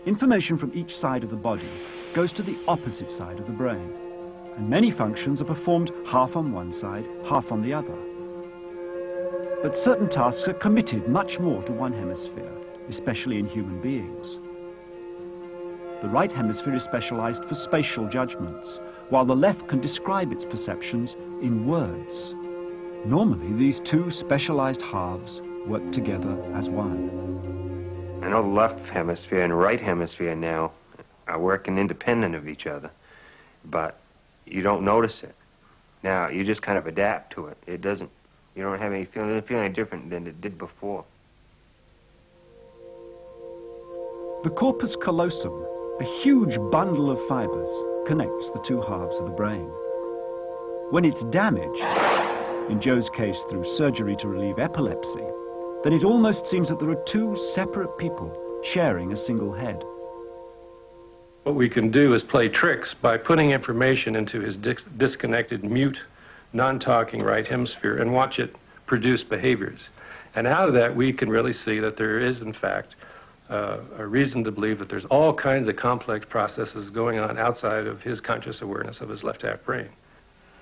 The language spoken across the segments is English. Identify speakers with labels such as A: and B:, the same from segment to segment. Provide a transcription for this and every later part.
A: Information from each side of the body goes to the opposite side of the brain, and many functions are performed half on one side, half on the other. But certain tasks are committed much more to one hemisphere, especially in human beings. The right hemisphere is specialized for spatial judgments, while the left can describe its perceptions in words. Normally, these two specialized halves work together as one.
B: I know the left hemisphere and right hemisphere now are working independent of each other, but you don't notice it. Now, you just kind of adapt to it. It doesn't, you don't have any feeling, it doesn't feel any different than it did before.
A: The corpus callosum, a huge bundle of fibers, connects the two halves of the brain. When it's damaged, in Joe's case through surgery to relieve epilepsy, then it almost seems that there are two separate people sharing a single head.
C: What we can do is play tricks by putting information into his disconnected, mute, non-talking right hemisphere and watch it produce behaviors. And out of that, we can really see that there is, in fact, a reason to believe that there's all kinds of complex processes going on outside of his conscious awareness of his left half brain.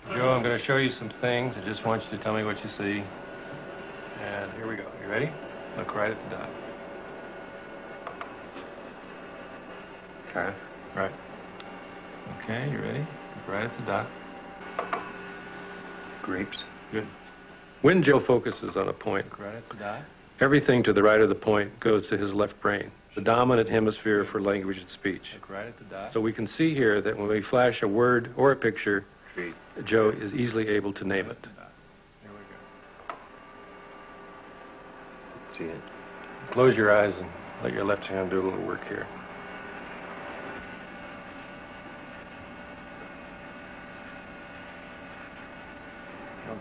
C: Joe, I'm going to show you some things. I just want you to tell me what you see. And here we go. You ready? Look right at the dot.
B: Okay.
C: Right. Okay, you ready? Look right at the dot.
B: Grapes.
C: Good. When Joe focuses on a point, look right at the dot, everything to the right of the point goes to his left brain, the dominant hemisphere for language and speech.
B: Look right at the dot.
C: So we can see here that when we flash a word or a picture, Joe is easily able to name it.
B: There we go. See it.
C: Close your eyes and let your left hand do a little work here.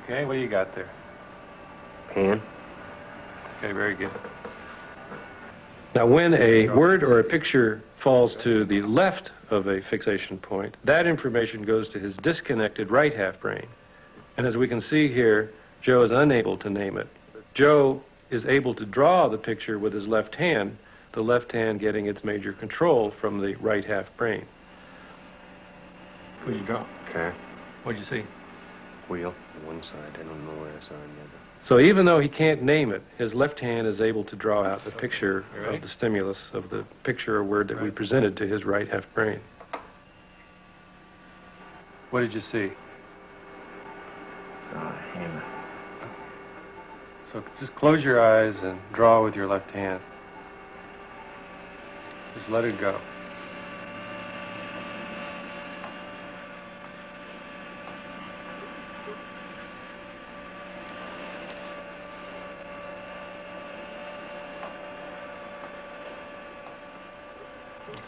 C: Okay, what do you got there?
B: Pan.
C: Okay, very good. Now, when a word or a picture falls to the left of a fixation point, that information goes to his disconnected right half brain. And as we can see here, Joe is unable to name it. Joe is able to draw the picture with his left hand, the left hand getting its major control from the right half brain. What did you draw?
B: Okay.
C: What did you see?
B: Wheel on one side. I don't know what I saw on the other.
C: So even though he can't name it, his left hand is able to draw out the picture of the stimulus, of the picture or word that we presented to his right half brain. What did you see?
B: Hammer.
C: So just close your eyes and draw with your left hand. Just let it go.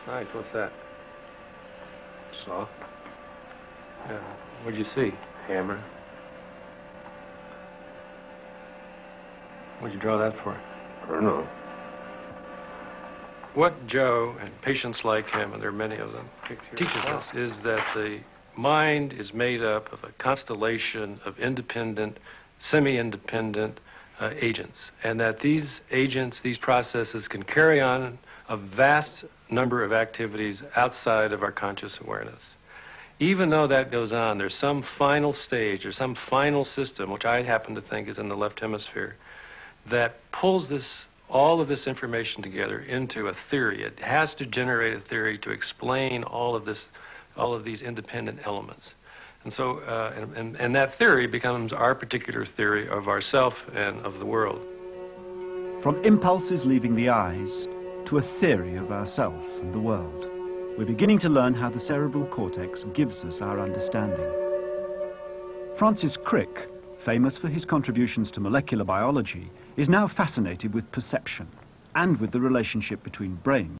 C: Nice. What's that?
B: Saw.
C: Yeah. What'd you see?
B: Hammer.
C: What'd you draw that for?
B: I don't know.
C: What Joe and patients like him, and there are many of them, teaches us is that the mind is made up of a constellation of independent, semi-independent agents, and that these agents, these processes can carry on a vast number of activities outside of our conscious awareness. Even though that goes on, there's some final stage or some final system, which I happen to think is in the left hemisphere, that pulls all of this information together into a theory. It has to generate a theory to explain all of these independent elements. And so, and that theory becomes our particular theory of ourself and of the world.
A: From impulses leaving the eyes to a theory of ourself and the world, we're beginning to learn how the cerebral cortex gives us our understanding. Francis Crick, famous for his contributions to molecular biology, is now fascinated with perception and with the relationship between brain